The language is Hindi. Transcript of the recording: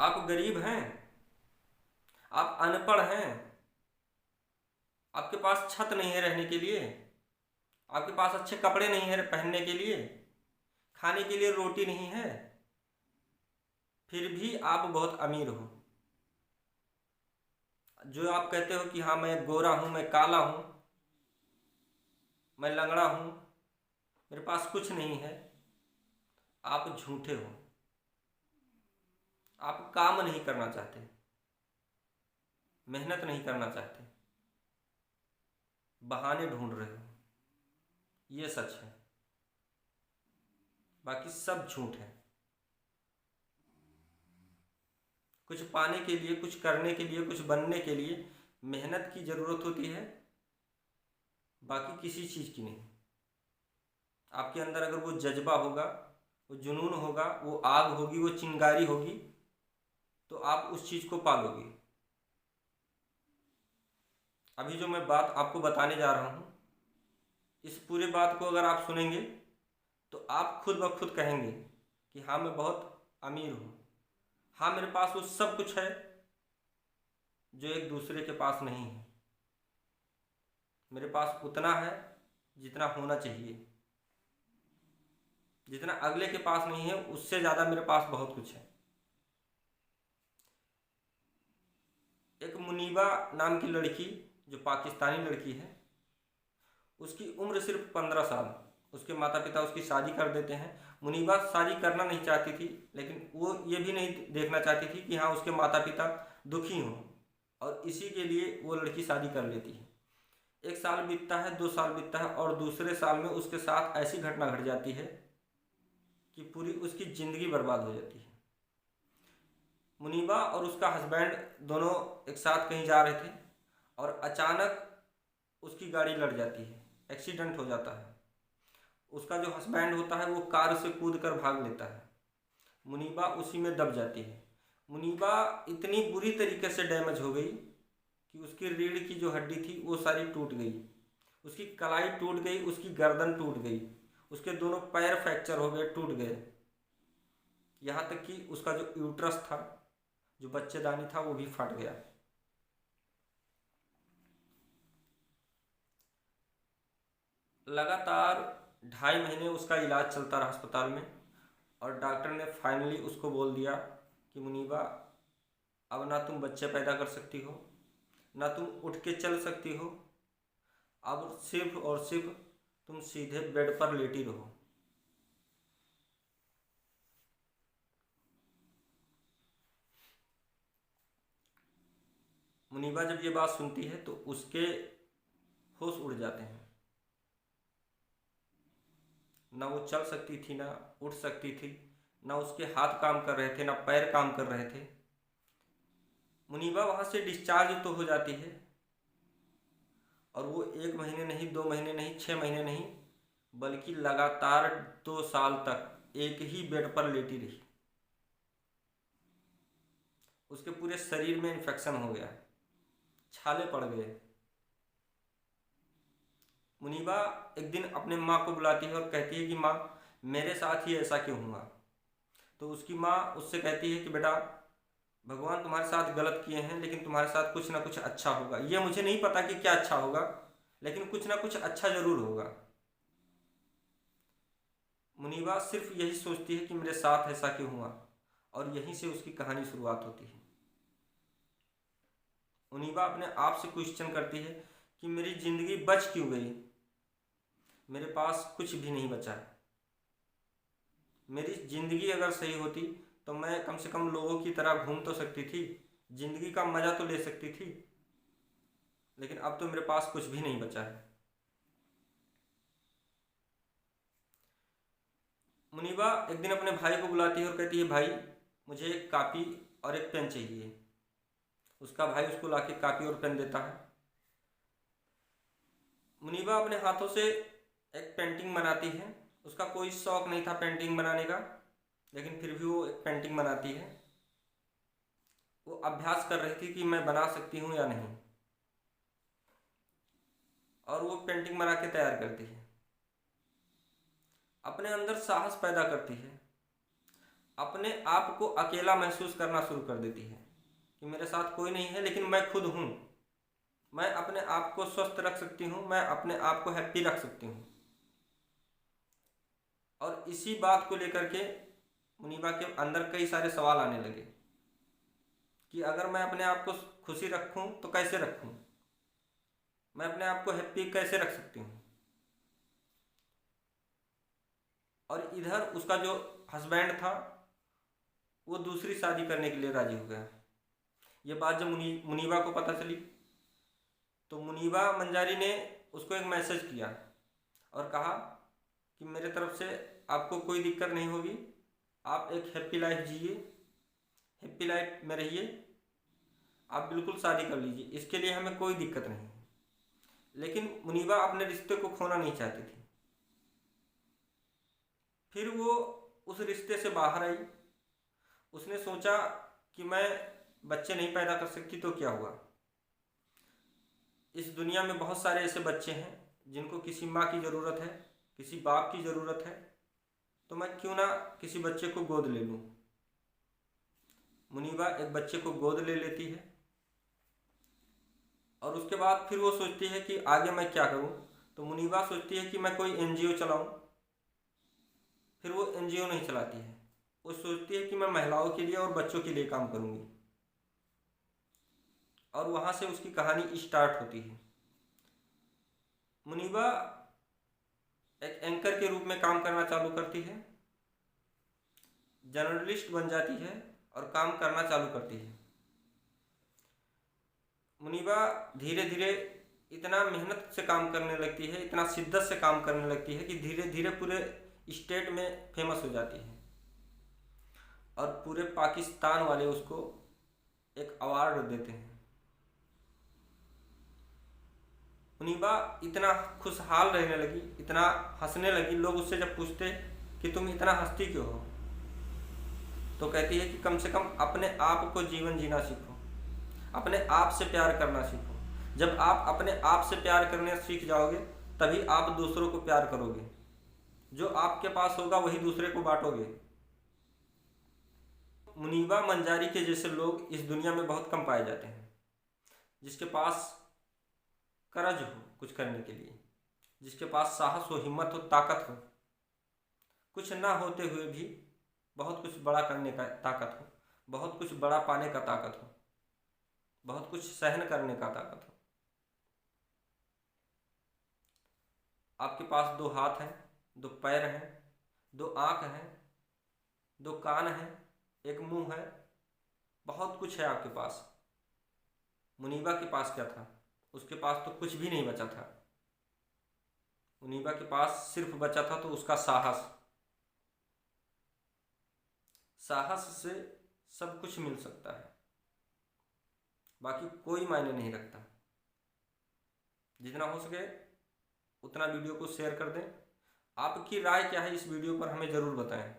आप गरीब हैं, आप अनपढ़ हैं, आपके पास छत नहीं है रहने के लिए, आपके पास अच्छे कपड़े नहीं है पहनने के लिए, खाने के लिए रोटी नहीं है, फिर भी आप बहुत अमीर हो। जो आप कहते हो कि हाँ मैं गोरा हूँ, मैं काला हूँ, मैं लंगड़ा हूँ, मेरे पास कुछ नहीं है, आप झूठे हो। आप काम नहीं करना चाहते, मेहनत नहीं करना चाहते, बहाने ढूंढ रहे हो। ये सच है, बाकी सब झूठ है। कुछ पाने के लिए, कुछ करने के लिए, कुछ बनने के लिए मेहनत की ज़रूरत होती है, बाकी किसी चीज़ की नहीं। आपके अंदर अगर वो जज्बा होगा, वो जुनून होगा, वो आग होगी, वो चिंगारी होगी, तो आप उस चीज़ को पालोगे। अभी जो मैं बात आपको बताने जा रहा हूँ, इस पूरे बात को अगर आप सुनेंगे तो आप खुद ब खुद कहेंगे कि हाँ मैं बहुत अमीर हूँ, हाँ मेरे पास वो सब कुछ है जो एक दूसरे के पास नहीं है। मेरे पास उतना है जितना होना चाहिए, जितना अगले के पास नहीं है उससे ज़्यादा मेरे पास बहुत कुछ है। एक मुनीबा नाम की लड़की, जो पाकिस्तानी लड़की है, उसकी उम्र सिर्फ 15 साल। उसके माता पिता उसकी शादी कर देते हैं। मुनीबा शादी करना नहीं चाहती थी, लेकिन वो ये भी नहीं देखना चाहती थी कि हाँ उसके माता पिता दुखी हों, और इसी के लिए वो लड़की शादी कर लेती है। 1 साल बीतता है, 2 साल बीतता है, और दूसरे साल में उसके साथ ऐसी घटना घट जाती है कि पूरी उसकी ज़िंदगी बर्बाद हो जाती है। मुनीबा और उसका हस्बैंड दोनों एक साथ कहीं जा रहे थे, और अचानक उसकी गाड़ी लड़ जाती है, एक्सीडेंट हो जाता है। उसका जो हस्बैंड होता है वो कार से कूद कर भाग लेता है, मुनीबा उसी में दब जाती है। मुनीबा इतनी बुरी तरीके से डैमेज हो गई कि उसकी रीढ़ की जो हड्डी थी वो सारी टूट गई, उसकी कलाई टूट गई, उसकी गर्दन टूट गई, उसके दोनों पैर फ्रैक्चर हो गए, टूट गए। यहाँ तक कि उसका जो यूट्रस था, जो बच्चेदानी था, वो भी फट गया। लगातार 2.5 महीने उसका इलाज चलता रहा अस्पताल में, और डॉक्टर ने फाइनली उसको बोल दिया कि मुनीबा, अब ना तुम बच्चे पैदा कर सकती हो, ना तुम उठ के चल सकती हो, अब सिर्फ और सिर्फ तुम सीधे बेड पर लेटी रहो। मुनीबा जब ये बात सुनती है तो उसके होश उड़ जाते हैं। ना वो चल सकती थी, ना उठ सकती थी, ना उसके हाथ काम कर रहे थे, ना पैर काम कर रहे थे। मुनीबा वहाँ से डिस्चार्ज तो हो जाती है, और वो 1 महीने नहीं, 2 महीने नहीं, 6 महीने नहीं, बल्कि लगातार 2 साल तक एक ही बेड पर लेटी रही। उसके पूरे शरीर में इन्फेक्शन हो गया, छाले पड़ गए। मुनीबा एक दिन अपने माँ को बुलाती है और कहती है कि माँ, मेरे साथ ही ऐसा क्यों हुआ। तो उसकी माँ उससे कहती है कि बेटा, भगवान तुम्हारे साथ गलत किए हैं, लेकिन तुम्हारे साथ कुछ ना कुछ अच्छा होगा। ये मुझे नहीं पता कि क्या अच्छा होगा, लेकिन कुछ ना कुछ अच्छा ज़रूर होगा। मुनीबा सिर्फ यही सोचती है कि मेरे साथ ऐसा क्यों हुआ, और यहीं से उसकी कहानी शुरुआत होती है। मुनीबा अपने आप से क्वेश्चन करती है कि मेरी ज़िंदगी बच क्यों गई, मेरे पास कुछ भी नहीं बचा। मेरी ज़िंदगी अगर सही होती तो मैं कम से कम लोगों की तरह घूम तो सकती थी, ज़िंदगी का मज़ा तो ले सकती थी, लेकिन अब तो मेरे पास कुछ भी नहीं बचा है। मुनीबा एक दिन अपने भाई को बुलाती है और कहती है, भाई मुझे एक कापी और एक पेन चाहिए। उसका भाई उसको लाके कापी और पेन देता है। मुनीबा अपने हाथों से एक पेंटिंग बनाती है। उसका कोई शौक नहीं था पेंटिंग बनाने का, लेकिन फिर भी वो एक पेंटिंग बनाती है। वो अभ्यास कर रही थी कि मैं बना सकती हूँ या नहीं, और वो पेंटिंग बना के तैयार करती है। अपने अंदर साहस पैदा करती है, अपने आप को अकेला महसूस करना शुरू कर देती है कि मेरे साथ कोई नहीं है, लेकिन मैं खुद हूँ। मैं अपने आप को स्वस्थ रख सकती हूँ, मैं अपने आप को हैप्पी रख सकती हूँ। और इसी बात को लेकर के मुनीबा के अंदर कई सारे सवाल आने लगे कि अगर मैं अपने आप को खुशी रखूं तो कैसे रखूं, मैं अपने आप को हैप्पी कैसे रख सकती हूँ। और इधर उसका जो हस्बैंड था वो दूसरी शादी करने के लिए राजी हो गया। ये बात जब मुनीबा को पता चली तो मुनीबा मंजारी ने उसको एक मैसेज किया और कहा कि मेरे तरफ से आपको कोई दिक्कत नहीं होगी, आप एक हैप्पी लाइफ जिए, हैप्पी लाइफ में रहिए, आप बिल्कुल शादी कर लीजिए, इसके लिए हमें कोई दिक्कत नहीं है। लेकिन मुनीबा अपने रिश्ते को खोना नहीं चाहती थी। फिर वो उस रिश्ते से बाहर आई। उसने सोचा कि मैं बच्चे नहीं पैदा कर सकती तो क्या हुआ, इस दुनिया में बहुत सारे ऐसे बच्चे हैं जिनको किसी माँ की ज़रूरत है, किसी बाप की ज़रूरत है, तो मैं क्यों ना किसी बच्चे को गोद ले लूँ। मुनीबा एक बच्चे को गोद ले लेती है और उसके बाद फिर वो सोचती है कि आगे मैं क्या करूँ। तो मुनीबा सोचती है कि मैं कोई एनजीओ चलाऊँ। फिर वो एनजीओ नहीं चलाती है, वो सोचती है कि मैं महिलाओं के लिए और बच्चों के लिए काम करूँगी। और वहाँ से उसकी कहानी स्टार्ट होती है। मुनीबा एक एंकर के रूप में काम करना चालू करती है, जर्नलिस्ट बन जाती है और काम करना चालू करती है। मुनीबा धीरे धीरे इतना मेहनत से काम करने लगती है, इतना शिद्दत से काम करने लगती है कि धीरे धीरे पूरे स्टेट में फेमस हो जाती है और पूरे पाकिस्तान वाले उसको एक अवार्ड देते हैं। मुनीबा इतना खुशहाल रहने लगी, इतना हंसने लगी। लोग उससे जब पूछते कि तुम इतना हंसती क्यों हो, तो कहती है कि कम से कम अपने आप को जीवन जीना सीखो, अपने आप से प्यार करना सीखो। जब आप अपने आप से प्यार करने सीख जाओगे तभी आप दूसरों को प्यार करोगे। जो आपके पास होगा वही दूसरे को बांटोगे। मुनीबा मंजारी के जैसे लोग इस दुनिया में बहुत कम पाए जाते हैं, जिसके पास करज हो कुछ करने के लिए, जिसके पास साहस हो, हिम्मत हो, ताकत हो, कुछ ना होते हुए भी बहुत कुछ बड़ा करने का ताकत हो, बहुत कुछ बड़ा पाने का ताकत हो, बहुत कुछ सहन करने का ताकत हो। आपके पास 2 हाथ हैं, 2 पैर हैं, 2 आँख हैं, 2 कान हैं, 1 मुंह है, बहुत कुछ है आपके पास। मुनीबा के पास क्या था? उसके पास तो कुछ भी नहीं बचा था। मुनीबा के पास सिर्फ बचा था तो उसका साहस। साहस से सब कुछ मिल सकता है, बाकी कोई मायने नहीं रखता। जितना हो सके उतना वीडियो को शेयर कर दें। आपकी राय क्या है इस वीडियो पर हमें ज़रूर बताएं।